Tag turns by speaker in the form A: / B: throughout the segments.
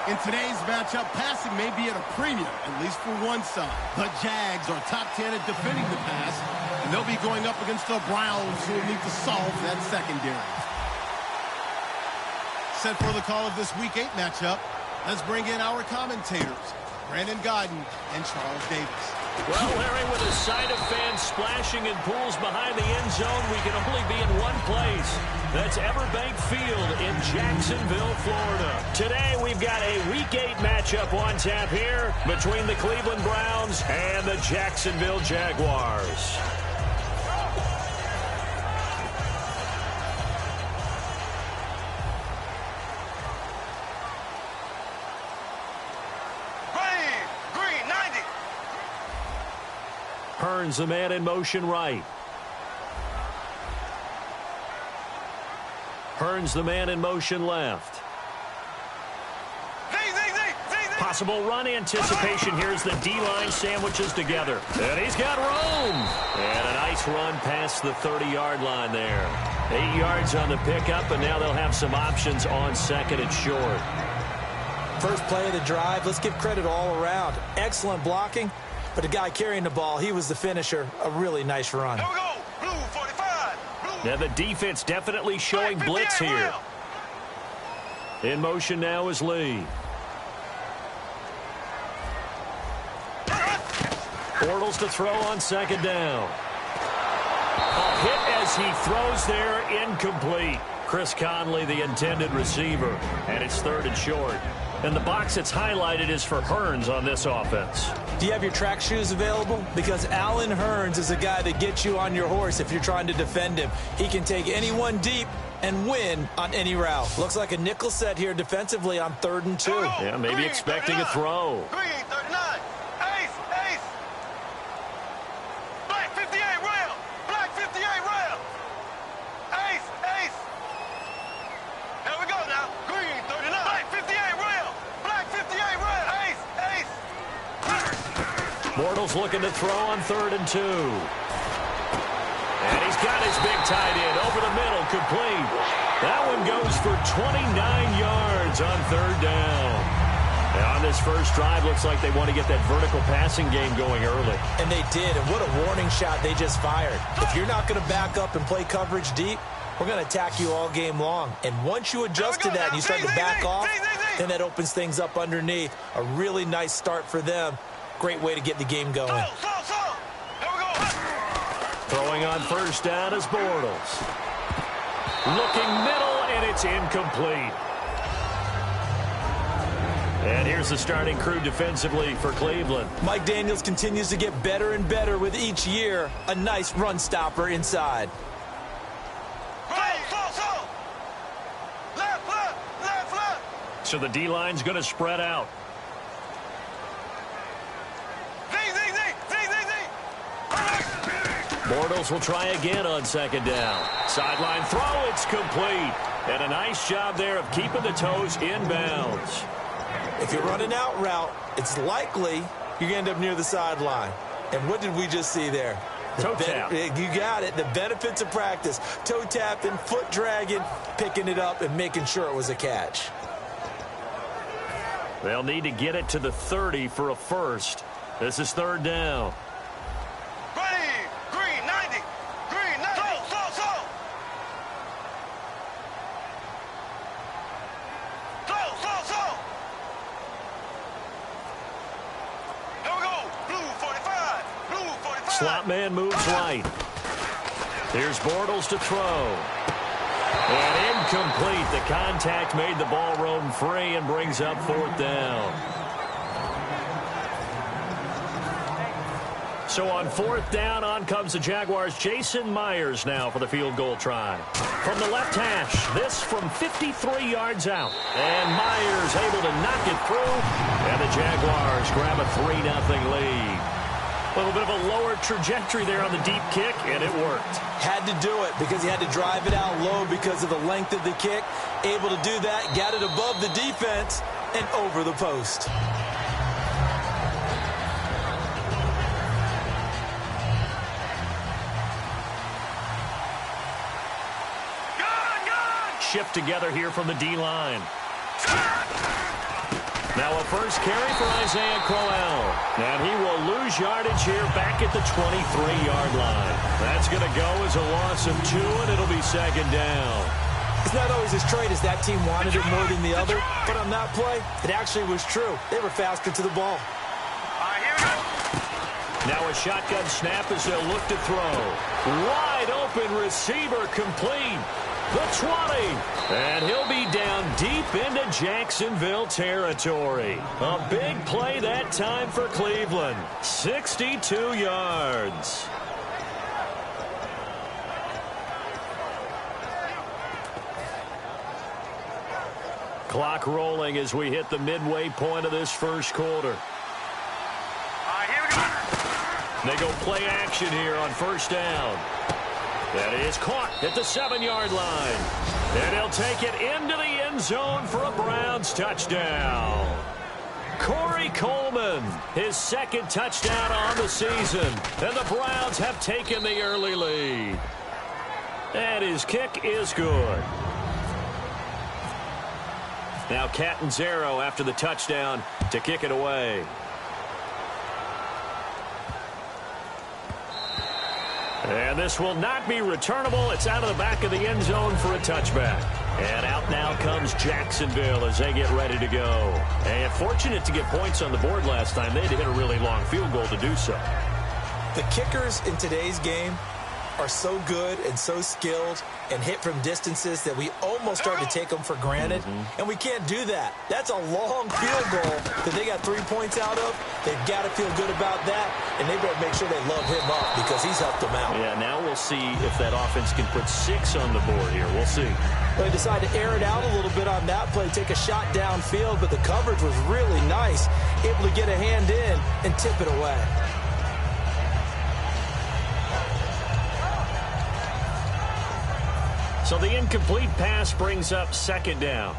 A: In today's matchup, passing may be at a premium, at least for one side. The Jags are top 10 at defending the pass, and they'll be going up against the Browns, who will need to solve that secondary. Set for the call of this Week 8 matchup, let's bring in our commentators, Brandon Godden and Charles Davis.
B: Well, Larry, with a sight of fans splashing in pools behind the end zone, we can only be in one place. That's Everbank Field in Jacksonville, Florida. Today, we've got a Week 8 matchup on tap here between the Cleveland Browns and the Jacksonville Jaguars. Hearns, the man in motion right. Hearns, the man in motion left. Possible run anticipation. Here's the D-line sandwiches together. And he's got room. And a nice run past the 30-yard line there. 8 yards on the pickup, and now they'll have some options on second and short.
C: First play of the drive, let's give credit all around. Excellent blocking. But the guy carrying the ball, he was the finisher. A really nice run.
D: Here we go. Blue 45. Blue.
B: Now the defense definitely showing blitz here. In motion now is Lee. Bortles to throw on second down. A hit as he throws there, incomplete. Chris Conley, the intended receiver, and it's third and short. And the box that's highlighted is for Hearns on this offense.
C: Do you have your track shoes available? Because Allen Hearns is a guy that gets you on your horse if you're trying to defend him. He can take anyone deep and win on any route. Looks like a nickel set here defensively on 3rd and 2.
B: Yeah, maybe expecting a throw.
D: Green 39. Ace. Black 58 rail. Black 58 rail. Ace. There we go now. Green 39. Black 58 rail. Black 58 rail. Ace.
B: Bortles looking to throw on 3rd and 2. And he's got his big tight end over the middle, complete. That one goes for 29 yards on 3rd down. And on this first drive, looks like they want to get that vertical passing game going early.
C: And they did, and what a warning shot they just fired. If you're not going to back up and play coverage deep, we're going to attack you all game long. And once you adjust to that and you start to back off, then that opens things up underneath. A really nice start for them. Great way to get the game going.
D: Here we go.
B: Throwing on first down is Bortles. Looking middle, and it's incomplete. And here's the starting crew defensively for Cleveland.
C: Mike Daniels continues to get better and better with each year. A nice run stopper inside.
D: Left.
B: So the D-line's going to spread out. Bortles will try again on second down. Sideline throw, it's complete. And a nice job there of keeping the toes inbounds.
C: If you're running out route, it's likely you're going to end up near the sideline. And what did we just see there?
B: Toe tap.
C: You got it. The benefits of practice. Toe tapping, foot dragging, picking it up, and making sure it was a catch.
B: They'll need to get it to the 30 for a first. This is 3rd down.
D: Green 90. Slow. Here we go. Blue 45.
B: Slot man moves right. Here's Bortles to throw. And incomplete. The contact made the ball roam free and brings up 4th down. So on 4th down, on comes the Jaguars. Jason Myers now for the field goal try. From the left hash, this from 53 yards out. And Myers able to knock it through. And the Jaguars grab a 3-0 lead. A little bit of a lower trajectory there on the deep kick, and it worked.
C: Had to do it because he had to drive it out low because of the length of the kick. Able to do that, got it above the defense, and over the post.
B: Shift together here from the D-line. Now a first carry for Isaiah Crowell. And he will lose yardage here back at the 23-yard line. That's going to go as a loss of 2, and it'll be second down.
C: It's not always as straight as that team wanted it more than the other, but on that play, it actually was true. They were faster to the ball.
B: Now a shotgun snap as they'll look to throw. Wide open receiver complete. The 20. And he'll be down deep into Jacksonville territory. A big play that time for Cleveland. 62 yards. Clock rolling as we hit the midway point of this first quarter. They go play action here on first down. That is caught at the 7-yard line. And he'll take it into the end zone for a Browns touchdown. Corey Coleman, his second touchdown on the season. And the Browns have taken the early lead. And his kick is good. Now Catanzaro after the touchdown to kick it away. And this will not be returnable. It's out of the back of the end zone for a touchback. And out now comes Jacksonville as they get ready to go. And fortunate to get points on the board last time. They had to hit a really long field goal to do so.
C: The kickers in today's game are so good and so skilled and hit from distances that we almost start to take them for granted. And we can't do that. That's a long field goal that they got 3 points out of. They've got to feel good about that, and they better make sure they love him up because he's helped them out.
B: Yeah, now we'll see if that offense can put 6 on the board here. We'll see.
C: Well, they decided to air it out a little bit on that play, take a shot downfield, but the coverage was really nice, able to get a hand in and tip it away.
B: So the incomplete pass brings up second down.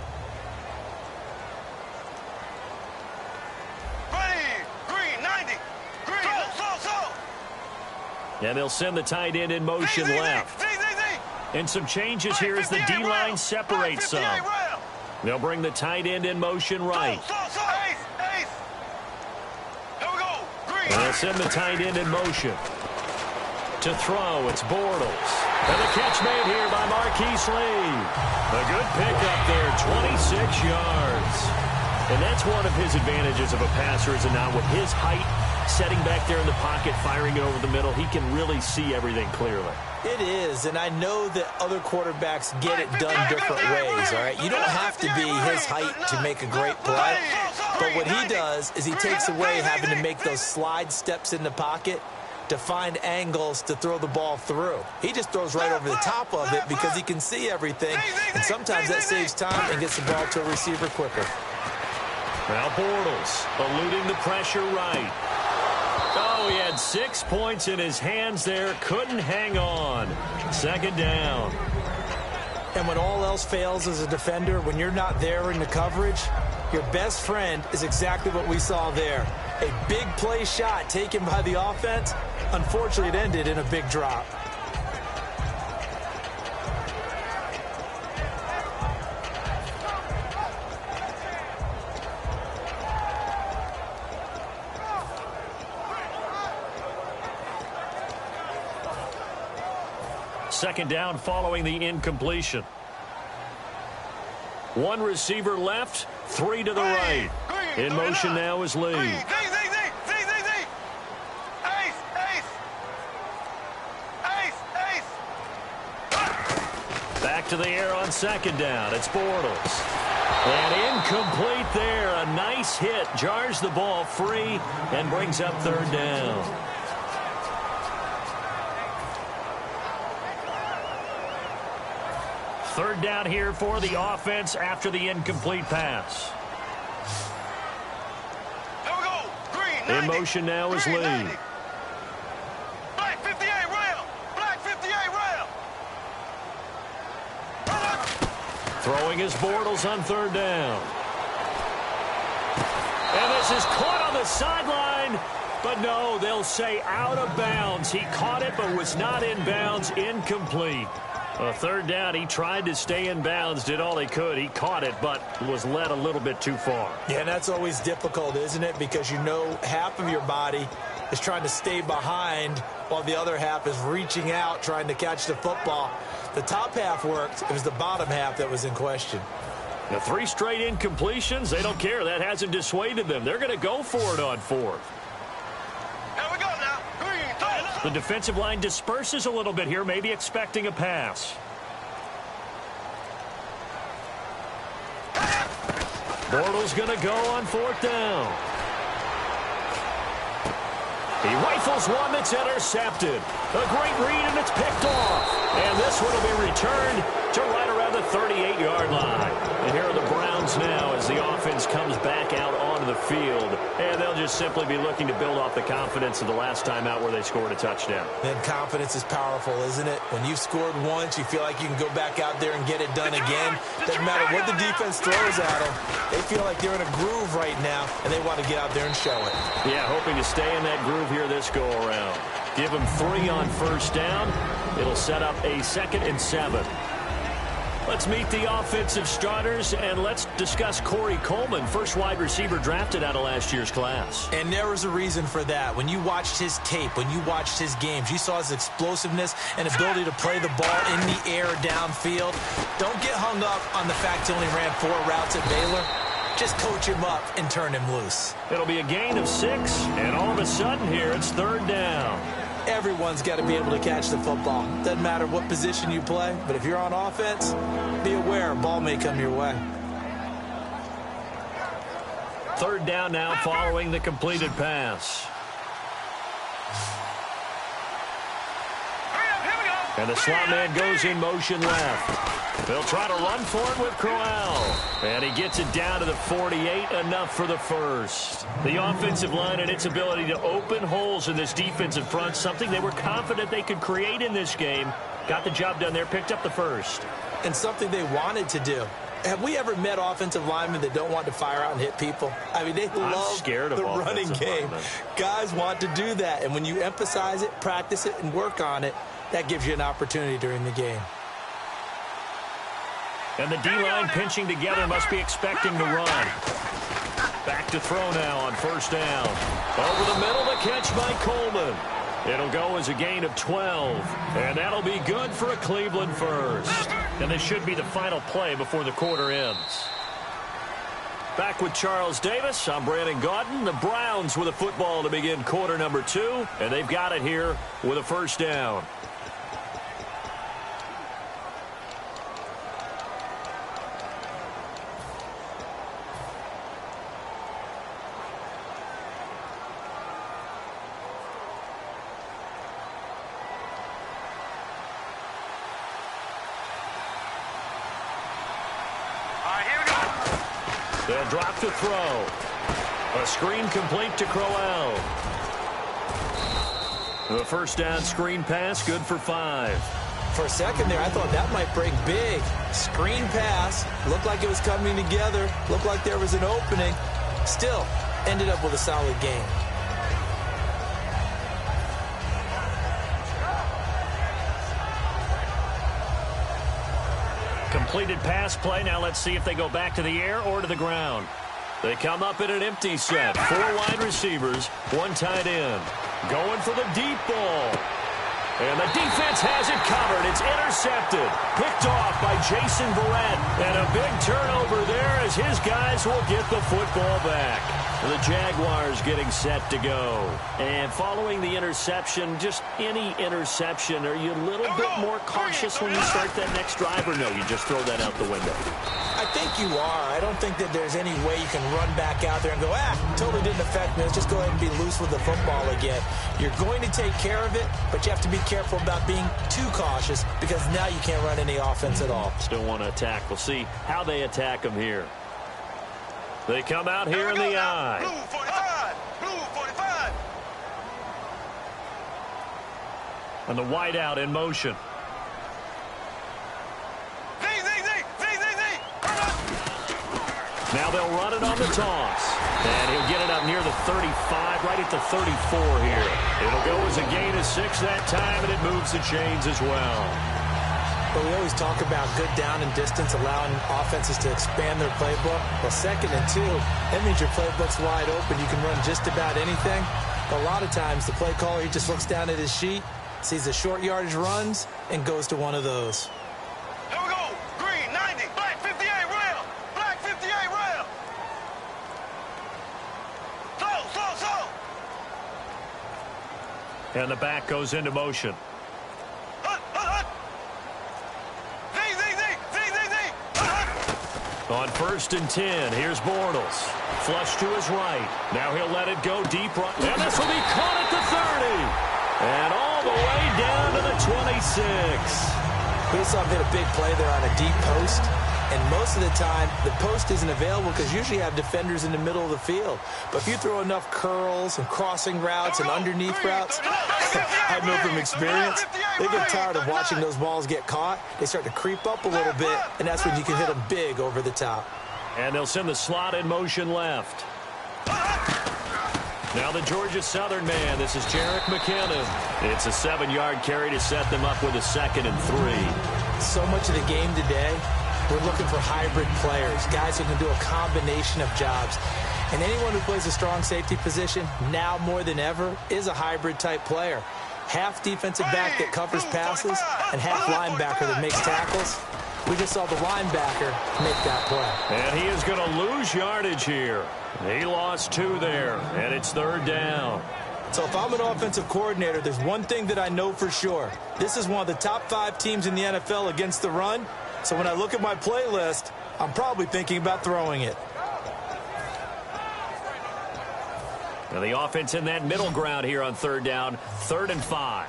D: Green, 90. Green, so.
B: And they'll send the tight end in motion left. And some changes here as the D-line separates some. They'll bring the tight end in motion right.
D: Ace. Here we go. Green.
B: And they'll send the tight end in motion. To throw, it's Bortles. And the catch made here by Marquise Lee. A good pickup there, 26 yards. And that's one of his advantages of a passer, is it not? With his height, setting back there in the pocket, firing it over the middle, he can really see everything clearly.
C: It is, and I know that other quarterbacks get it done different ways, all right? You don't have to be his height to make a great play. But what he does is he takes away having to make those slide steps in the pocket to find angles to throw the ball through. He just throws right over the top of it because he can see everything, and sometimes that saves time and gets the ball to a receiver quicker.
B: Now Bortles eluding the pressure right. Oh, he had 6 points in his hands there, couldn't hang on. Second down.
C: And when all else fails as a defender, when you're not there in the coverage, your best friend is exactly what we saw there. A big play shot taken by the offense. Unfortunately, it ended in a big drop.
B: Second down following the incompletion. One receiver left, 3 to the right. In motion now is Lee. Back to the air on second down. It's Bortles. And incomplete there. A nice hit. Jars the ball free and brings up third down. Third down here for the offense after the incomplete pass.
D: Here we go. Green, 90.
B: In motion now is Lee.
D: Black 58 rail. Black 58 rail.
B: Throwing his Bortles on third down. And this is caught on the sideline. But no, they'll say out of bounds. He caught it but was not in bounds. Incomplete. A third down, he tried to stay in bounds, did all he could. He caught it, but was led a little bit too far.
C: Yeah, and that's always difficult, isn't it? Because you know half of your body is trying to stay behind while the other half is reaching out, trying to catch the football. The top half worked. It was the bottom half that was in question.
B: The 3 straight incompletions, they don't care. That hasn't dissuaded them. They're going to go for it on 4th.
D: Here we go now. Green, go.
B: The defensive line disperses a little bit here, maybe expecting a pass. Bortles going to go on 4th down. He rifles one that's intercepted. A great read, and it's picked off. And this one will be returned to right around the 38-yard line. And here are the Browns now as the offense comes back out onto the field. And they'll just simply be looking to build off the confidence of the last time out where they scored a touchdown.
C: Then confidence is powerful, isn't it? When you've scored once, you feel like you can go back out there and get it done again. Doesn't matter what the defense throws at them. They feel like they're in a groove right now, and they want to get out there and show it.
B: Yeah, hoping to stay in that groove here this go-around. Give them 3 on 1st down. It'll set up a 2nd and 7. Let's meet the offensive starters, and let's discuss Corey Coleman, first wide receiver drafted out of last year's class.
C: And there was a reason for that. When you watched his tape, when you watched his games, you saw his explosiveness and ability to play the ball in the air downfield. Don't get hung up on the fact he only ran 4 routes at Baylor. Just coach him up and turn him loose.
B: It'll be a gain of 6, and all of a sudden here, it's 3rd down.
C: Everyone's got to be able to catch the football. Doesn't matter what position you play, but if you're on offense, be aware a ball may come your way.
B: 3rd down now following the completed pass. And the slot man goes in motion left. They'll try to run for it with Crowell. And he gets it down to the 48, enough for the first. The offensive line and its ability to open holes in this defensive front, something they were confident they could create in this game. Got the job done there, picked up the first.
C: And something they wanted to do. Have we ever met offensive linemen that don't want to fire out and hit people? I mean, they love the running game. Guys want to do that. And when you emphasize it, practice it, and work on it, that gives you an opportunity during the game.
B: And the D-line pinching together, must be expecting to run. Back to throw now on 1st down. Over the middle, the catch by Coleman. It'll go as a gain of 12. And that'll be good for a Cleveland first. And this should be the final play before the quarter ends. Back with Charles Davis, I'm Brandon Gaudin. The Browns with a football to begin quarter number 2. And they've got it here with a 1st down. They'll drop to throw. A screen complete to Crowell. The 1st down screen pass, good for 5.
C: For a second there, I thought that might break big. Screen pass, looked like it was coming together, looked like there was an opening. Still, ended up with a solid game.
B: Completed pass play. Now let's see if they go back to the air or to the ground. They come up in an empty set. 4 wide receivers, 1 tight end. Going for the deep ball. And the defense has it covered. It's intercepted. Picked off by Jason Verrett. And a big turnover there as his guys will get the football back. The Jaguars getting set to go. And following the interception, just any interception, are you a little bit more cautious when you start that next drive, or no, you just throw that out the window?
C: I think you are. I don't think that there's any way you can run back out there and go, totally didn't affect me. Let's just go ahead and be loose with the football again. You're going to take care of it, but you have to be careful about being too cautious because now you can't run any offense at all.
B: Still want to attack. We'll see how they attack them here. They come out here in the eye.
D: Blue 45. Blue 45.
B: And the wideout in motion. Now they'll run it on the toss. And he'll get it up near the 35, right at the 34 here. It'll go as a gain of 6 that time, and it moves the chains as well.
C: But we always talk about good down and distance, allowing offenses to expand their playbook. Well, 2nd and 2, that means your playbook's wide open. You can run just about anything. But a lot of times, the play caller, he just looks down at his sheet, sees the short yardage runs, and goes to one of those.
D: Here we go. Green, 90. Black, 58, rail. Black, 58, rail. Slow.
B: And the back goes into motion. On 1st and 10, here's Bortles. Flush to his right. Now he'll let it go deep right. And this will be caught at the 30. And all the way down to the 26.
C: We saw him hit a big play there on a deep post. And most of the time, the post isn't available because usually you have defenders in the middle of the field. But if you throw enough curls and crossing routes and underneath routes, I know from experience, they get tired of watching those balls get caught. They start to creep up a little bit, and that's when you can hit them big over the top.
B: And they'll send the slot in motion left. Now the Georgia Southern man. This is Jerick McKinnon. It's a 7-yard carry to set them up with a 2nd and 3.
C: So much of the game today, we're looking for hybrid players, guys who can do a combination of jobs. And anyone who plays a strong safety position, now more than ever, is a hybrid-type player. Half defensive back that covers passes and half linebacker that makes tackles. We just saw the linebacker make that play.
B: And he is going to lose yardage here. He lost 2 there, and it's 3rd down.
C: So if I'm an offensive coordinator, there's one thing that I know for sure. This is one of the top 5 teams in the NFL against the run. So when I look at my playlist, I'm probably thinking about throwing it.
B: Now the offense in that middle ground here on 3rd down, 3rd and 5.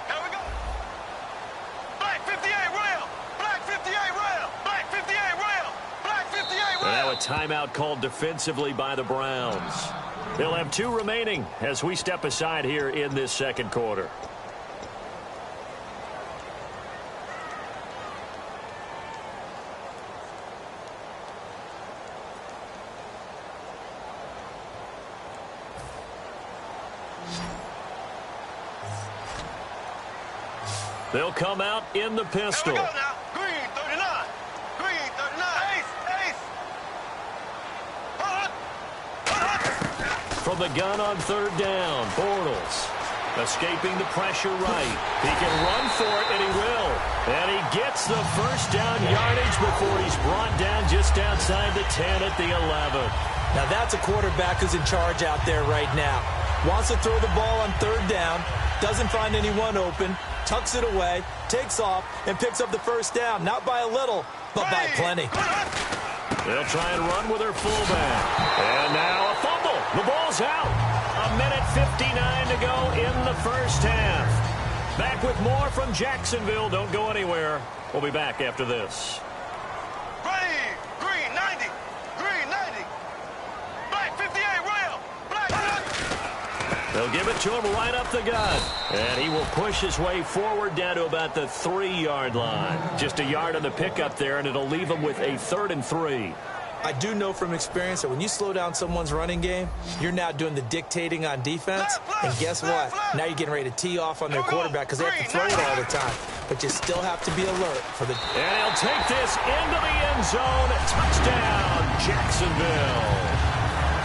D: Here we go. Black 58 rail. Black 58 rail. Black 58 rail. Black 58 rail.
B: And now a timeout called defensively by the Browns. They'll have 2 remaining as we step aside here in this 2nd quarter. They'll come out in the pistol.
D: Here we go now. Green 39. Green 39. Ace.
B: From the gun on 3rd down, Bortles escaping the pressure right. He can run for it, and he will. And he gets the 1st down yardage before he's brought down just outside the 10 at the 11.
C: Now that's a quarterback who's in charge out there right now. Wants to throw the ball on 3rd down, doesn't find anyone open, tucks it away, takes off, and picks up the 1st down. Not by a little, but by plenty.
B: They'll try and run with their fullback. And now a fumble. The ball's out. 1:59 to go in the 1st half. Back with more from Jacksonville. Don't go anywhere. We'll be back after this.
D: Green 90. Green 90. Black 58 rail. Black.
B: They'll give it to him right up the gut. And he will push his way forward down to about the 3-yard line. Just a yard on the pickup there, and it'll leave him with a 3rd and 3.
C: I do know from experience that when you slow down someone's running game, you're now doing the dictating on defense. And guess what? Now you're getting ready to tee off on their quarterback because they have to throw it all the time. But you still have to be alert for the...
B: And he'll take this into the end zone. Touchdown, Jacksonville.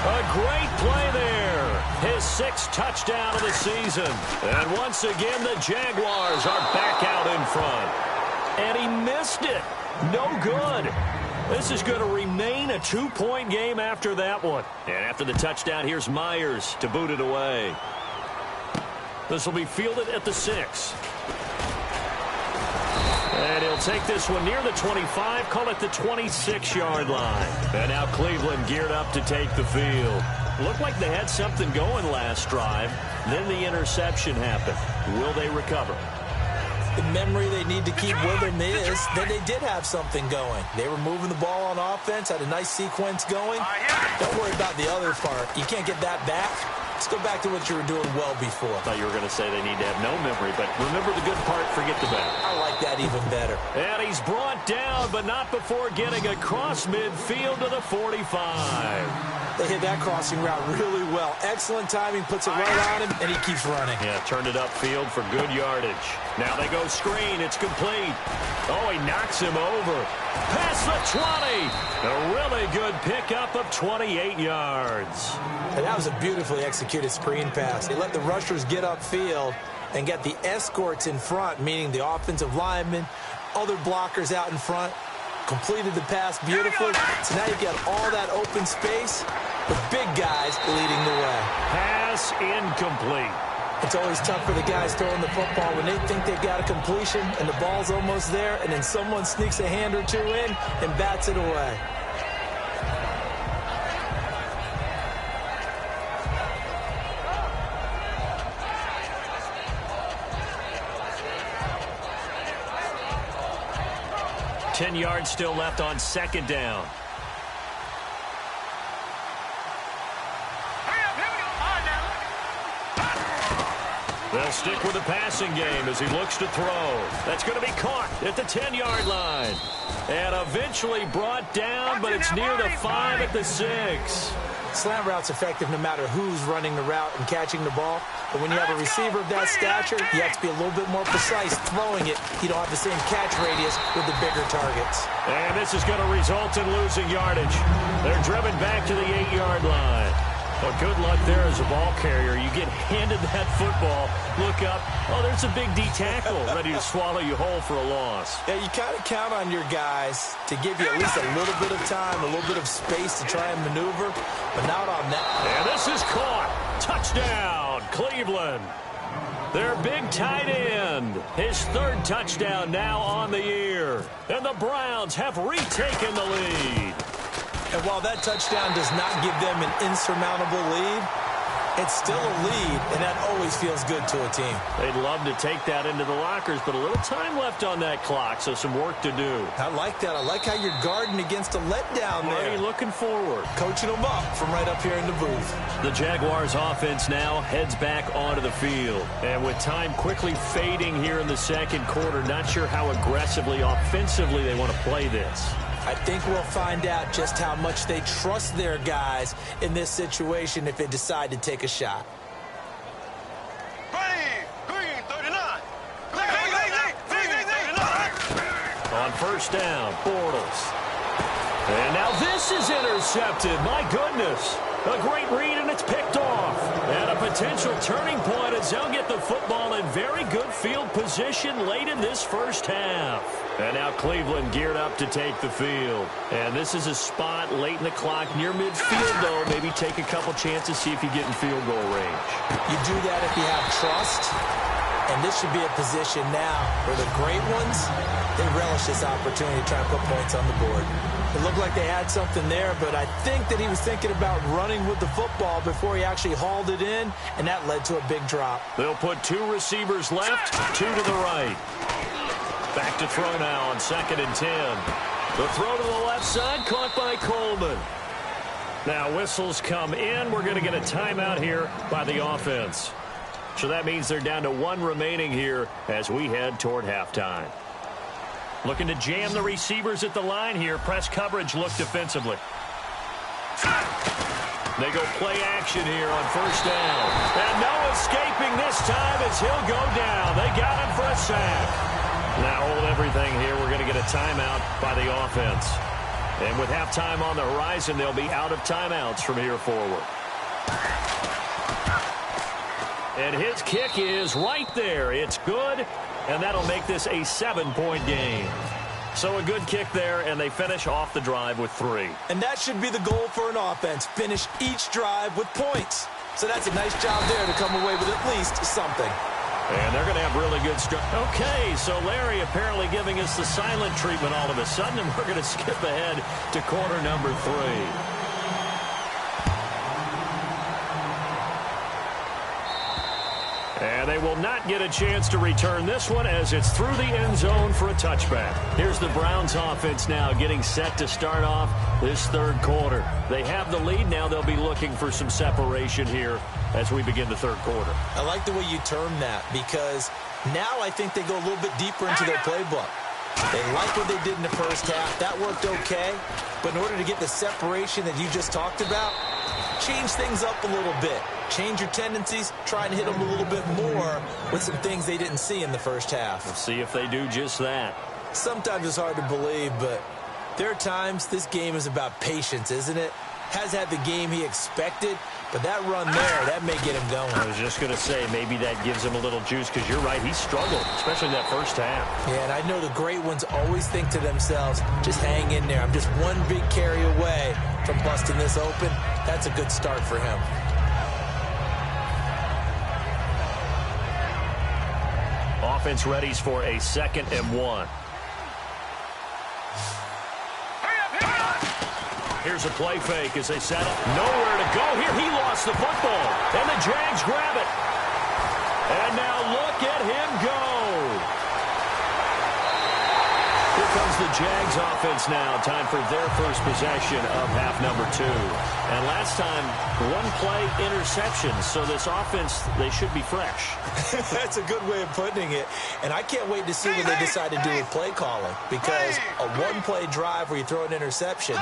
B: A great play there. His 6th touchdown of the season. And once again, the Jaguars are back out in front. And he missed it. No good. This is going to remain a 2-point game after that one. And after the touchdown, here's Myers to boot it away. This will be fielded at the 6. And he'll take this one near the 25, call it the 26-yard line. And now Cleveland geared up to take the field. Looked like they had something going last drive. Then the interception happened. Will they recover?
C: The memory they need to keep with them is that they did have something going. They were moving the ball on offense, had a nice sequence going. Don't worry about the other part. You can't get that back. Let's go back to what you were doing well before.
B: I thought you were going to say they need to have no memory, but remember the good part, forget the bad.
C: I like that even better.
B: And he's brought down, but not before getting across midfield to the 45.
C: They hit that crossing route really well. Excellent timing, puts it right on him, and he keeps running.
B: Yeah, turned it upfield for good yardage. Now they go screen. It's complete. Oh, he knocks him over. Past the 20. A really good pickup of 28 yards.
C: And that was a beautifully executed screen pass. He let the rushers get upfield and get the escorts in front, meaning the offensive linemen, other blockers out in front. Completed the pass beautifully. So now you get all that open space with big guys leading the way.
B: Pass incomplete.
C: It's always tough for the guys throwing the football when they think they've got a completion and the ball's almost there, and then someone sneaks a hand or two in and bats it away.
B: Ten yards still left on second down. They'll stick with the passing game as he looks to throw. That's going to be caught at the 10-yard line. And eventually brought down, but it's near the 5 at the 6.
C: Slant route's effective no matter who's running the route and catching the ball. But when you have a receiver of that stature, you have to be a little bit more precise throwing it. You don't have the same catch radius with the bigger targets.
B: And this is going to result in losing yardage. They're driven back to the 8-yard line. Well, good luck there as a ball carrier. You get handed that football, look up, oh, there's a big D tackle ready to swallow you whole for a loss.
C: Yeah, you kind of count on your guys to give you at least a little bit of time, a little bit of space to try and maneuver, but not on that.
B: And this is caught. Touchdown, Cleveland. Their big tight end. His third touchdown now on the year. And the Browns have retaken the lead.
C: And while that touchdown does not give them an insurmountable lead, it's still a lead, and that always feels good to a team.
B: They'd love to take that into the lockers, but a little time left on that clock, so some work to do.
C: I like that. I like how you're guarding against a letdown there.
B: Marty looking forward.
C: Coaching them up from right up here in the booth.
B: The Jaguars offense now heads back onto the field. And with time quickly fading here in the second quarter, not sure how aggressively, offensively they want to play this.
C: I think we'll find out just how much they trust their guys in this situation if they decide to take a shot.
D: Green, 39.
B: On first down, Bortles. And now this is intercepted. My goodness. A great read, and it's picked off. And a potential turning point as they'll get the football in very good field position late in this first half. And now Cleveland geared up to take the field. And this is a spot late in the clock near midfield, though. Maybe take a couple chances, see if you get in field goal range.
C: You do that if you have trust. And this should be a position now where the great ones, they relish this opportunity to try and put points on the board. It looked like they had something there, but I think that he was thinking about running with the football before he actually hauled it in, and that led to a big drop.
B: They'll put two receivers left, two to the right. Back to throw now on 2nd and 10. The throw to the left side, caught by Coleman. Now whistles come in. We're going to get a timeout here by the offense. So that means they're down to one remaining here as we head toward halftime. Looking to jam the receivers at the line here. Press coverage look defensively. They go play action here on first down. And no escaping this time as he'll go down. They got him for a sack. Now hold everything here. We're going to get a timeout by the offense. And with halftime on the horizon, they'll be out of timeouts from here forward. And his kick is right there. It's good, and that'll make this a 7-point game. So a good kick there, and they finish off the drive with 3.
C: And that should be the goal for an offense. Finish each drive with points. So that's a nice job there to come away with at least something.
B: And they're going to have really good Okay, so Larry apparently giving us the silent treatment all of a sudden, and we're going to skip ahead to quarter number 3. And they will not get a chance to return this one as it's through the end zone for a touchback. Here's the Browns offense now getting set to start off this third quarter. They have the lead. Now they'll be looking for some separation here as we begin the third quarter.
C: I like the way you term that because now I think they go a little bit deeper into their playbook. They like what they did in the first half. That worked okay. But in order to get the separation that you just talked about, change things up a little bit. Change your tendencies. Try and hit them a little bit more with some things they didn't see in the first half.
B: We'll see if they do just that.
C: Sometimes it's hard to believe, but there are times this game is about patience, isn't it? Has had the game he expected, but that run there, that may get him going.
B: I was just going to say, maybe that gives him a little juice because you're right, he struggled, especially in that first half.
C: Yeah, and I know the great ones always think to themselves, just hang in there. I'm just one big carry away from busting this open. That's a good start for him.
B: Offense readies for a 2nd and 1. Here's a play fake as they set up. Nowhere to go here. He lost the football. And the Jags grab it. And now look at him go. Here comes the Jags offense now. Time for their first possession of half number 2. And last time, one play interception. So this offense, they should be fresh.
C: That's a good way of putting it. And I can't wait to see what they decide to do with play calling. Because a one-play drive where you throw an interception,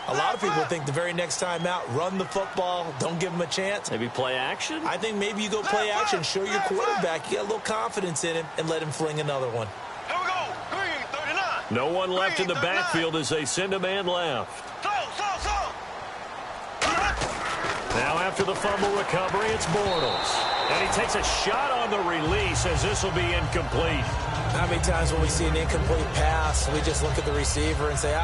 C: a lot of people think the very next time out, run the football, don't give him a chance.
B: Maybe play action?
C: I think maybe you go play action, show your quarterback, you get a little confidence in him, and let him fling another one.
D: Here we go. Green, 39.
B: No one left in the backfield as they send a man left. Now after the fumble recovery, it's Bortles. And he takes a shot on the release as this will be incomplete.
C: How many times when we see an incomplete pass, we just look at the receiver and say,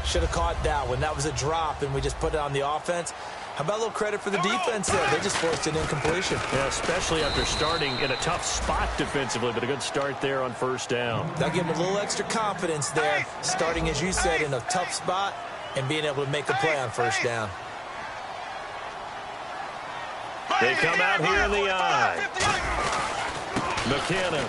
C: should have caught that one. That was a drop, and we just put it on the offense. How about a little credit for the defense there? They just forced an incompletion.
B: Yeah, especially after starting in a tough spot defensively, but a good start there on first down.
C: That'll give them a little extra confidence there, starting, as you said, in a tough spot and being able to make a play on first down.
B: They come out here in the eye. McKinnon.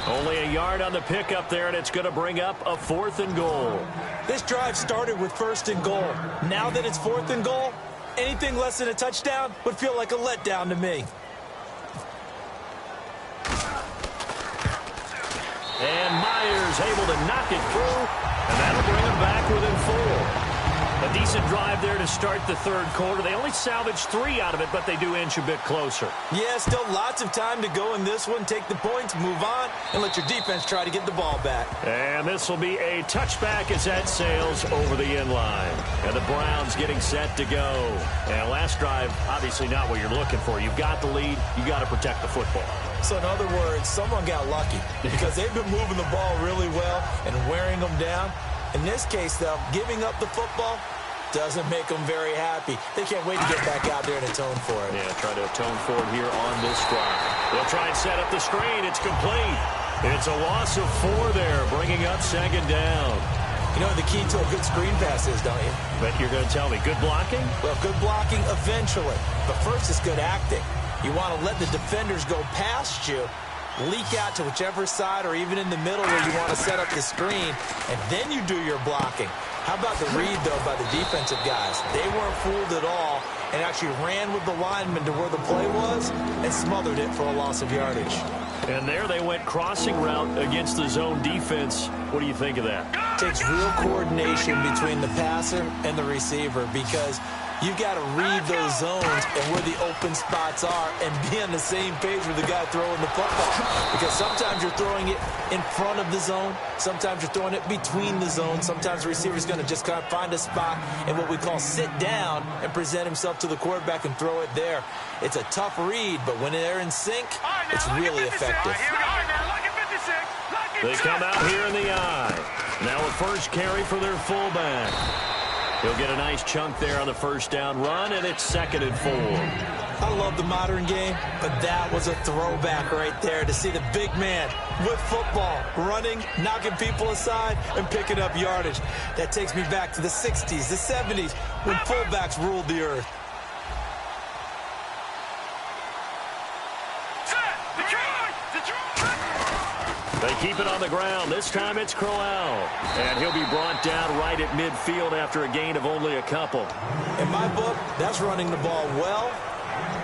B: Only a yard on the pickup there, and it's going to bring up a 4th and goal.
C: This drive started with 1st and goal. Now that it's 4th and goal, anything less than a touchdown would feel like a letdown to me.
B: And Myers able to knock it through, and that'll bring him back within 4. A decent drive there to start the third quarter. They only salvaged 3 out of it, but they do inch a bit closer.
C: Yeah, still lots of time to go in this one. Take the points, move on, and let your defense try to get the ball back.
B: And this will be a touchback as that sails over the end line. And the Browns getting set to go. And last drive, obviously not what you're looking for. You've got the lead. You've got to protect the football.
C: So in other words, someone got lucky because they've been moving the ball really well and wearing them down. In this case, though, giving up the football doesn't make them very happy. They can't wait to get back out there and atone for it.
B: Yeah, try to atone for it here on this drive. They'll try and set up the screen. It's complete. It's a loss of 4 there, bringing up 2nd down.
C: You know what the key to a good screen pass is, don't you?
B: But you're going to tell me, good blocking?
C: Well, good blocking eventually. But first, it's good acting. You want to let the defenders go past you, leak out to whichever side or even in the middle where you want to set up the screen, and then you do your blocking. How about the read, though, by the defensive guys? They weren't fooled at all and actually ran with the lineman to where the play was and smothered it for a loss of yardage.
B: And there they went crossing route against the zone defense. What do you think of that?
C: Takes real coordination between the passer and the receiver because you've got to read those zones and where the open spots are and be on the same page with the guy throwing the football. Because sometimes you're throwing it in front of the zone. Sometimes you're throwing it between the zones. Sometimes the receiver's going to just kind of find a spot and what we call sit down and present himself to the quarterback and throw it there. It's a tough read, but when they're in sync, it's really effective.
B: They come out here in the eye. Now a first carry for their fullback. He'll get a nice chunk there on the first down run, and it's 2nd and 4.
C: I love the modern game, but that was a throwback right there to see the big man with football, running, knocking people aside, and picking up yardage. That takes me back to the 60s, the 70s, when fullbacks ruled the earth.
B: keep it on the ground. This time it's Crowell. And he'll be brought down right at midfield after a gain of only a couple.
C: In my book, that's running the ball well,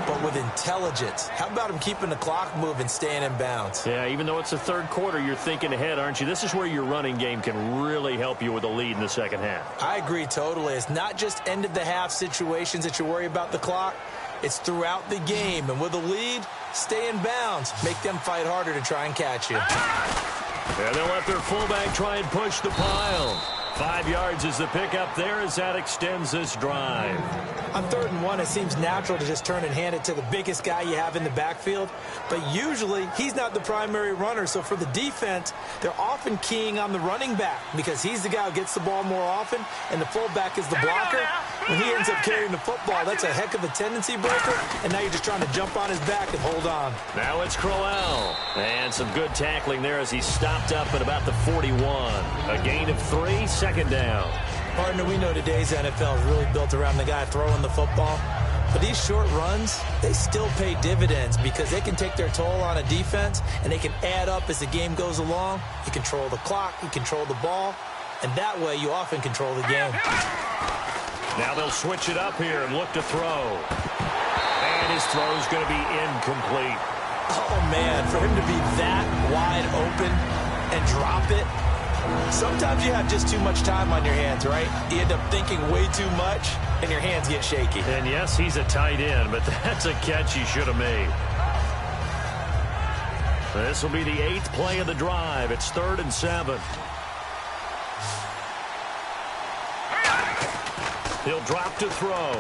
C: but with intelligence. How about him keeping the clock moving, staying in bounds?
B: Yeah, even though it's the third quarter, you're thinking ahead, aren't you? This is where your running game can really help you with a lead in the second half.
C: I agree totally. It's not just end-of-the-half situations that you worry about the clock. It's throughout the game. And with a lead, stay in bounds. Make them fight harder to try and catch you.
B: And they'll let their fullback try and push the pile. 5 yards is the pickup there as that extends this drive.
C: On 3rd and 1, it seems natural to just turn and hand it to the biggest guy you have in the backfield. But usually, he's not the primary runner. So for the defense, they're often keying on the running back because he's the guy who gets the ball more often, and the fullback is the blocker. When he ends up carrying the football, that's a heck of a tendency breaker, and now you're just trying to jump on his back and hold on.
B: Now it's Crowell. And some good tackling there as he stopped up at about the 41. A gain of 3, second down.
C: Partner, we know today's NFL is really built around the guy throwing the football. But these short runs, they still pay dividends because they can take their toll on a defense, and they can add up as the game goes along. You control the clock, you control the ball, and that way you often control the game.
B: Now they'll switch it up here and look to throw. And his throw's going to be incomplete.
C: Oh, man, for him to be that wide open and drop it. Sometimes you have just too much time on your hands, right? You end up thinking way too much, and your hands get shaky.
B: And yes, he's a tight end, but that's a catch he should have made. This will be the 8th play of the drive. It's 3rd and 7. He'll drop to throw.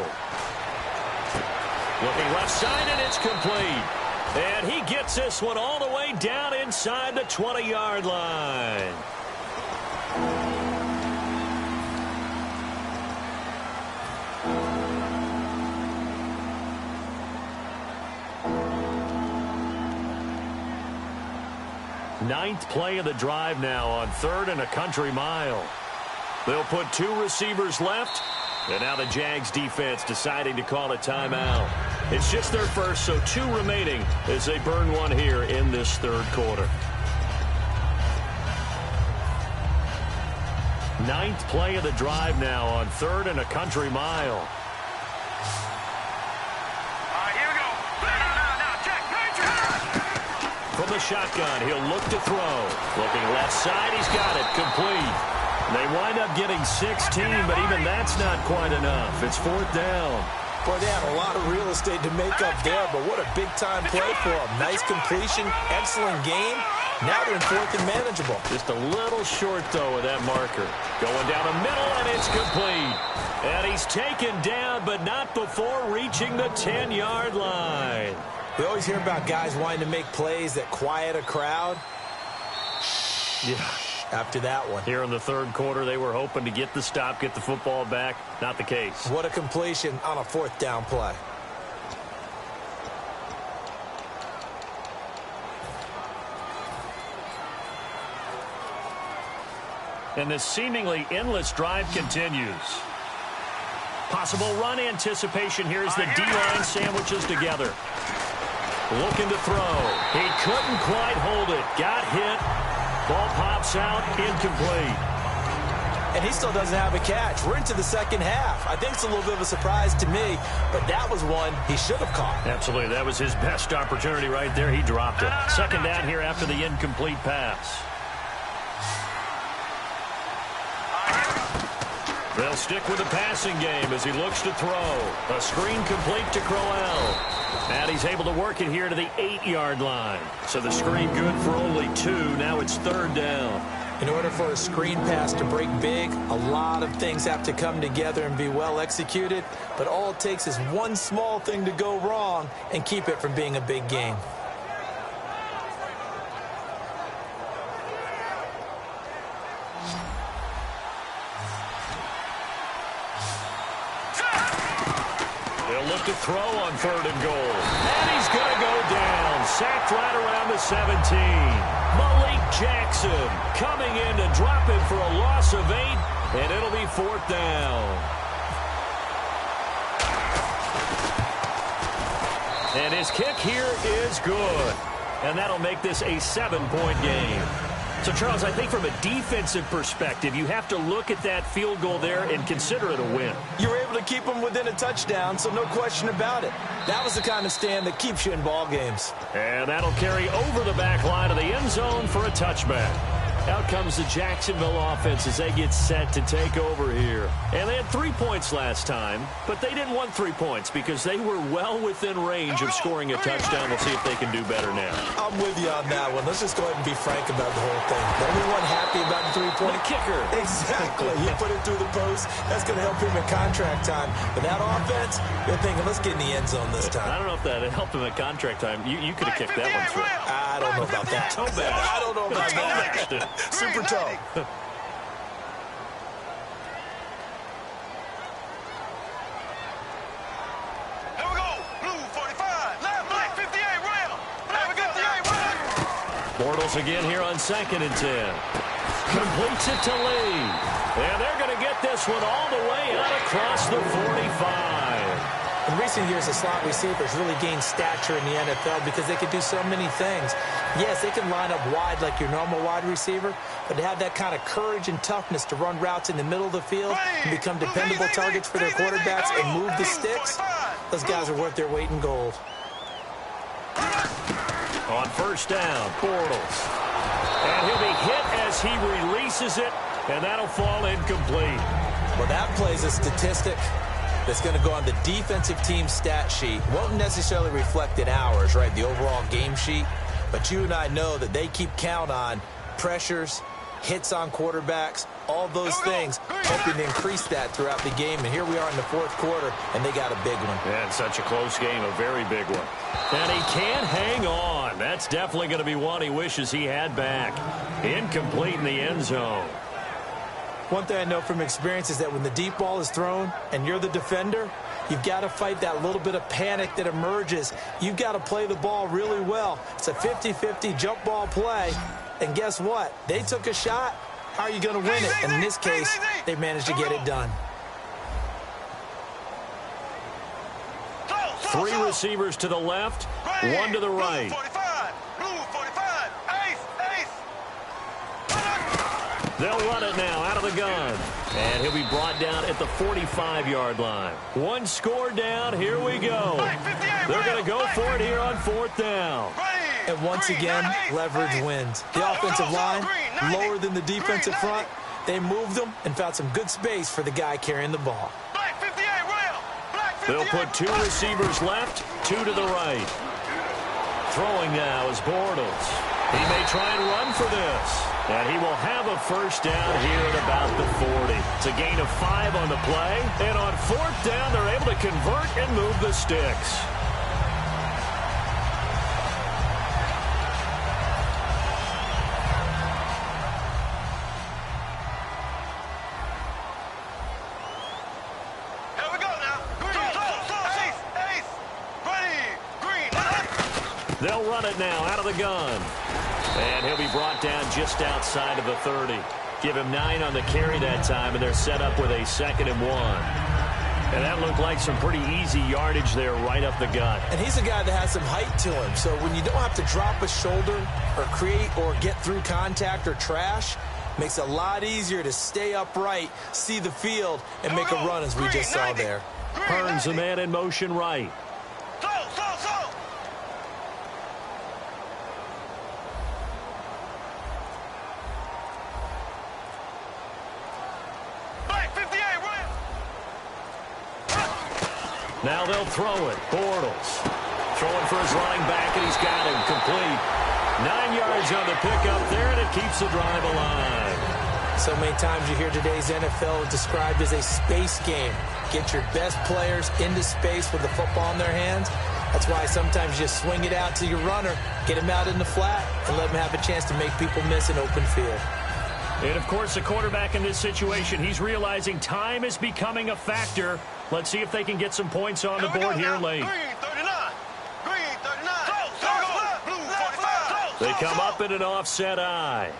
B: Looking left side, and it's complete. And he gets this one all the way down inside the 20-yard line. Ninth play of the drive now on 3rd and a country mile. They'll put 2 receivers left. And now the Jags defense deciding to call a timeout. It's just their first, so 2 remaining as they burn one here in this 3rd quarter. 9th play of the drive now on 3rd and a country mile.
D: Here we go. Now, check.
B: From the shotgun, he'll look to throw. Looking left side, he's got it. Complete. They wind up getting 16, but even that's not quite enough. It's 4th down.
C: Boy, they had a lot of real estate to make up there, but what a big-time play for them. Nice completion, excellent game. Now they're in 4th and manageable.
B: Just a little short, though, of that marker. Going down the middle, and it's complete. And he's taken down, but not before reaching the 10-yard line.
C: We always hear about guys wanting to make plays that quiet a crowd.
B: Yeah.
C: After that one.
B: Here in the 3rd quarter, they were hoping to get the stop, get the football back. Not the case.
C: What a completion on a 4th down play.
B: And this seemingly endless drive continues. Possible run anticipation here as the D-line sandwiches together. Looking to throw. He couldn't quite hold it. Got hit. Ball pops out, incomplete.
C: And he still doesn't have a catch. We're into the second half. I think it's a little bit of a surprise to me, but that was one he should have caught.
B: Absolutely. That was his best opportunity right there. He dropped it. Second down here after the incomplete pass. They'll stick with the passing game as he looks to throw. A screen complete to Crowell. And he's able to work it here to the 8-yard line. So the screen good for only 2. Now it's 3rd down.
C: In order for a screen pass to break big, a lot of things have to come together and be well executed. But all it takes is one small thing to go wrong and keep it from being a big game.
B: Look to throw on 3rd and goal. And he's going to go down. Sacked right around the 17. Malik Jackson coming in to drop him for a loss of 8. And it'll be 4th down. And his kick here is good. And that'll make this a 7-point game. So, Charles, I think from a defensive perspective, you have to look at that field goal there and consider it a win.
C: You were able to keep them within a touchdown, so no question about it. That was the kind of stand that keeps you in ball games.
B: And that'll carry over the back line of the end zone for a touchback. Out comes the Jacksonville offense as they get set to take over here. And they had 3 points last time, but they didn't want 3 points because they were well within range of scoring a touchdown. We'll see if they can do better now.
C: I'm with you on that one. Let's just go ahead and be frank about the whole thing. The only one happy about the 3-point
B: kicker.
C: Exactly. You put it through the post. That's going to help him in contract time. But that offense, you're thinking, let's get in the end zone this time.
B: I don't know if that helped him at contract time. You could have kicked that one through.
C: I don't know about that. I don't know about that. Super toe.
D: Here we go. Blue 45. Left, black 58 rail. Black 58 rail.
B: Bortles again here on 2nd and 10. Completes it to Lee. And they're going to get this one all the way out across the 45.
C: In recent years, the slot receivers really gained stature in the NFL because they could do so many things. Yes, they can line up wide like your normal wide receiver, but to have that kind of courage and toughness to run routes in the middle of the field and become dependable targets for their quarterbacks and move the sticks, those guys are worth their weight in gold.
B: On 1st down, Bortles. And he'll be hit as he releases it, and that'll fall incomplete.
C: Well, that plays a statistic that's going to go on the defensive team stat sheet. Won't necessarily reflect in ours, right, the overall game sheet. But you and I know that they keep count on pressures, hits on quarterbacks, all those things, hoping to increase that throughout the game. And here we are in the 4th quarter, and they got a big one.
B: And such a close game, a very big one. And he can't hang on. That's definitely going to be one he wishes he had back. Incomplete in the end zone.
C: One thing I know from experience is that when the deep ball is thrown and you're the defender, you've got to fight that little bit of panic that emerges. You've got to play the ball really well. It's a 50-50 jump ball play. And guess what? They took a shot. How are you going to win it? And in this case, they managed to get it done.
B: 3 receivers to the left, 1 to the right. They'll run it now out of the gun. And he'll be brought down at the 45-yard line. 1 score down. Here we go. They're going to go for it here on 4th down.
C: And once again, leverage wins. The offensive line, lower than the defensive front. They moved them and found some good space for the guy carrying the ball.
B: They'll put 2 receivers left, 2 to the right. Throwing now is Bortles. He may try and run for this. And he will have a 1st down here at about the 40. It's a gain of 5 on the play. And on 4th down, they're able to convert and move the sticks.
D: Here we go now. Green.
B: They'll run it now out of the gun. And he'll be brought down just outside of the 30. Give him 9 on the carry that time, and they're set up with a 2nd and 1. And that looked like some pretty easy yardage there right up the gut.
C: And he's a guy that has some height to him. So when you don't have to drop a shoulder or create or get through contact or trash, makes it a lot easier to stay upright, see the field, and make a run as we just saw there.
B: Hearns the man in motion right. Now they'll throw it. Bortles throwing for his running back, and he's got him complete. 9 yards on the pickup there, and it keeps the drive alive.
C: So many times you hear today's NFL described as a space game. Get your best players into space with the football in their hands. That's why sometimes you swing it out to your runner, get him out in the flat, and let him have a chance to make people miss an open field.
B: And, of course, the quarterback in this situation, he's realizing time is becoming a factor. Let's see if they can get some points on the board here late. They come up in an offset eye.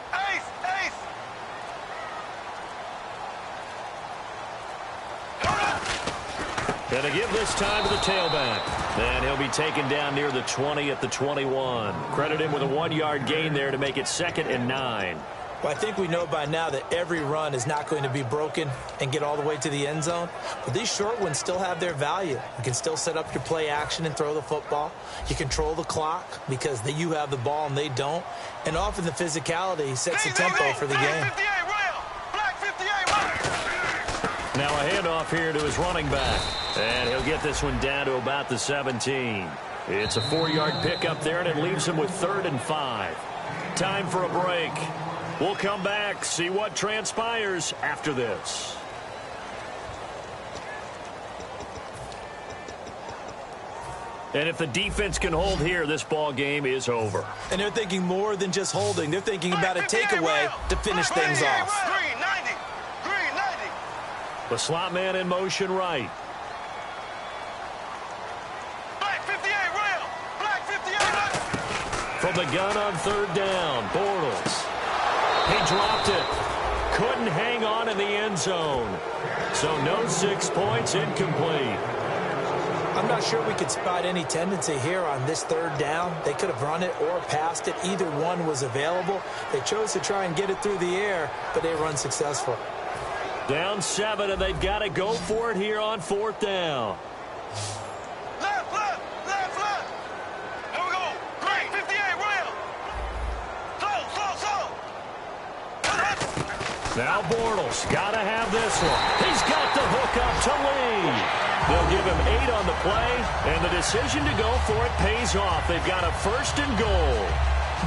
B: And they give this time to the tailback. And he'll be taken down near the 20 at the 21. Credit him with a 1-yard gain there to make it 2nd and 9.
C: Well, I think we know by now that every run is not going to be broken and get all the way to the end zone. But these short ones still have their value. You can still set up your play action and throw the football. You control the clock because you have the ball and they don't. And often the physicality sets the tempo for the game.
B: Now a handoff here to his running back. And he'll get this one down to about the 17. It's a 4-yard pickup there, and it leaves him with 3rd and 5. Time for a break. We'll come back, see what transpires after this. And if the defense can hold here, this ball game is over.
C: And they're thinking more than just holding. They're thinking about a takeaway to finish things off.
B: The slot man in motion right. From the gun on 3rd down, Bortles. He dropped it. Couldn't hang on in the end zone. So no 6 points, incomplete.
C: I'm not sure we could spot any tendency here on this 3rd down. They could have run it or passed it. Either one was available. They chose to try and get it through the air, but they were unsuccessful.
B: Down 7, and they've got to go for it here on 4th down.
D: Left. Here we go. Great. 58, William. Slow.
B: Now Bortles got to have this one. He's got the hook up to Lee. They'll give him 8 on the play, and the decision to go for it pays off. They've got a 1st and goal.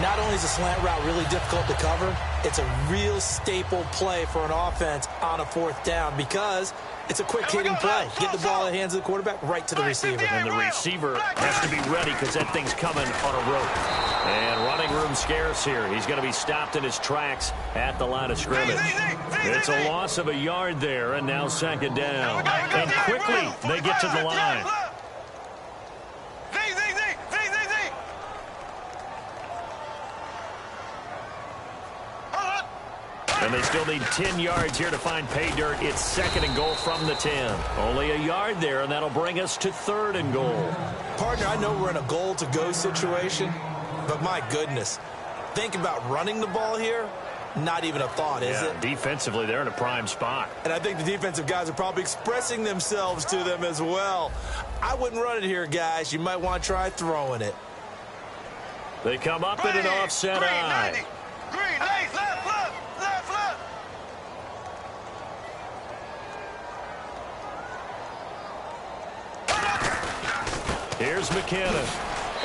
C: Not only is a slant route really difficult to cover, it's a real staple play for an offense on a 4th down because it's a quick hitting play. Get the ball in the hands of the quarterback right to the receiver.
B: And the receiver has to be ready because that thing's coming on a rope. And running room scarce here. He's going to be stopped in his tracks at the line of scrimmage. It's a loss of a yard there, and now 2nd down. And quickly they get to the line. And they still need 10 yards here to find pay dirt. It's 2nd and goal from the 10. Only a yard there, and that'll bring us to 3rd and goal.
C: Partner, I know we're in a goal-to-go situation, but my goodness, think about running the ball here. Not even a thought, is it?
B: Defensively, they're in a prime spot.
C: And I think the defensive guys are probably expressing themselves to them as well. I wouldn't run it here, guys. You might want to try throwing it.
B: They come up in an offset eye.
D: Left.
B: Here's McKinnon.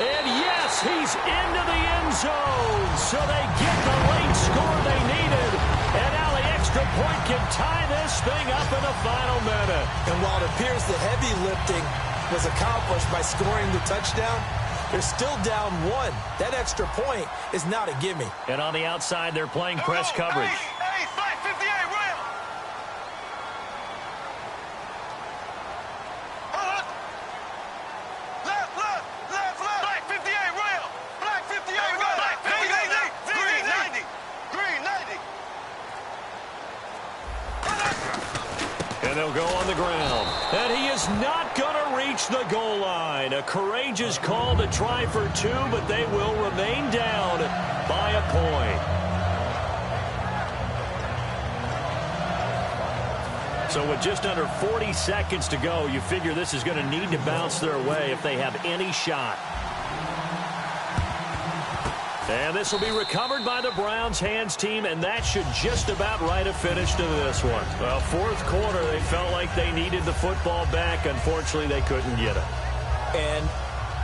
B: And yes, he's into the end zone. So they get the late score they needed. And now the extra point can tie this thing up in the final minute.
C: And while it appears the heavy lifting was accomplished by scoring the touchdown, they're still down 1. That extra point is not a gimme.
B: And on the outside, they're playing press coverage. They'll go on the ground. And he is not going to reach the goal line. A courageous call to try for 2, but they will remain down by a point. So with just under 40 seconds to go, you figure this is going to need to bounce their way if they have any shot. And this will be recovered by the Browns hands team, and that should just about write a finish to this one. Well, 4th quarter, they felt like they needed the football back. Unfortunately, they couldn't get it.
C: And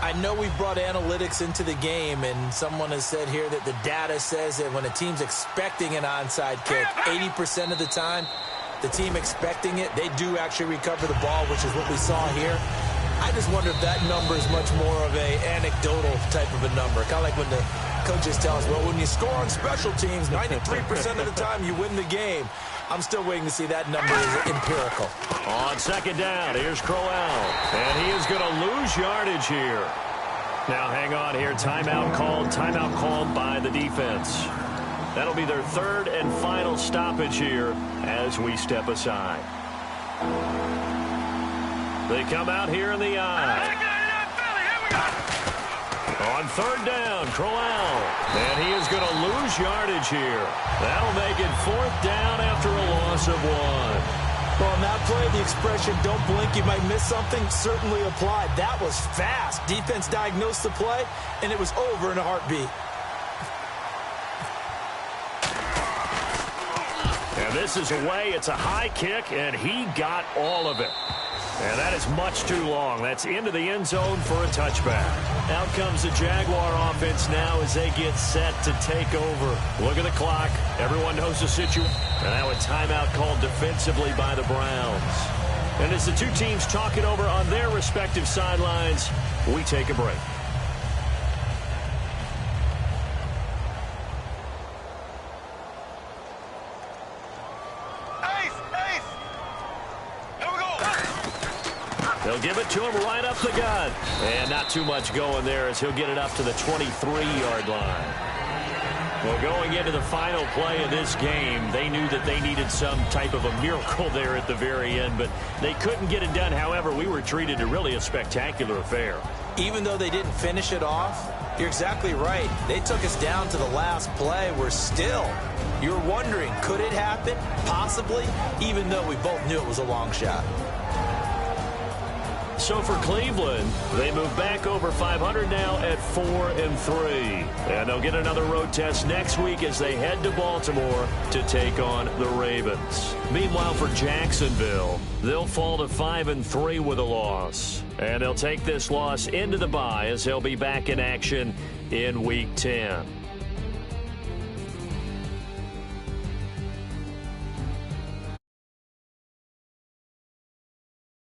C: I know we've brought analytics into the game, and someone has said here that the data says that when a team's expecting an onside kick, 80% of the time, the team expecting it, they do actually recover the ball, which is what we saw here. I just wonder if that number is much more of a anecdotal type of a number. Kind of like when the coaches tell us, well, when you score on special teams, 93% of the time you win the game. I'm still waiting to see that number is empirical.
B: On 2nd down, here's Crowell. And he is going to lose yardage here. Now hang on here. Timeout called by the defense. That'll be their 3rd and final stoppage here as we step aside. They come out here in the eye. On third down, Crowell. And he is going to lose yardage here. That'll make it fourth down after a loss of 1.
C: Well, on that play, the expression, don't blink, you might miss something, certainly applied. That was fast. Defense diagnosed the play, and it was over in a heartbeat.
B: And this is away. It's a high kick, and he got all of it. And that is much too long. That's into the end zone for a touchback. Out comes the Jaguar offense now as they get set to take over. Look at the clock. Everyone knows the situation. And now a timeout called defensively by the Browns. And as the two teams talk it over on their respective sidelines, we take a break. They'll give it to him right up the gut. And not too much going there as he'll get it up to the 23-yard line. Well, going into the final play of this game, they knew that they needed some type of a miracle there at the very end, but they couldn't get it done. However, we were treated to really a spectacular affair.
C: Even though they didn't finish it off, you're exactly right. They took us down to the last play. We're still, you're wondering, could it happen? Possibly, even though we both knew it was a long shot.
B: So for Cleveland, they move back over 500 now at 4-3. And they'll get another road test next week as they head to Baltimore to take on the Ravens. Meanwhile, for Jacksonville, they'll fall to 5-3 with a loss. And they'll take this loss into the bye as they'll be back in action in Week 10.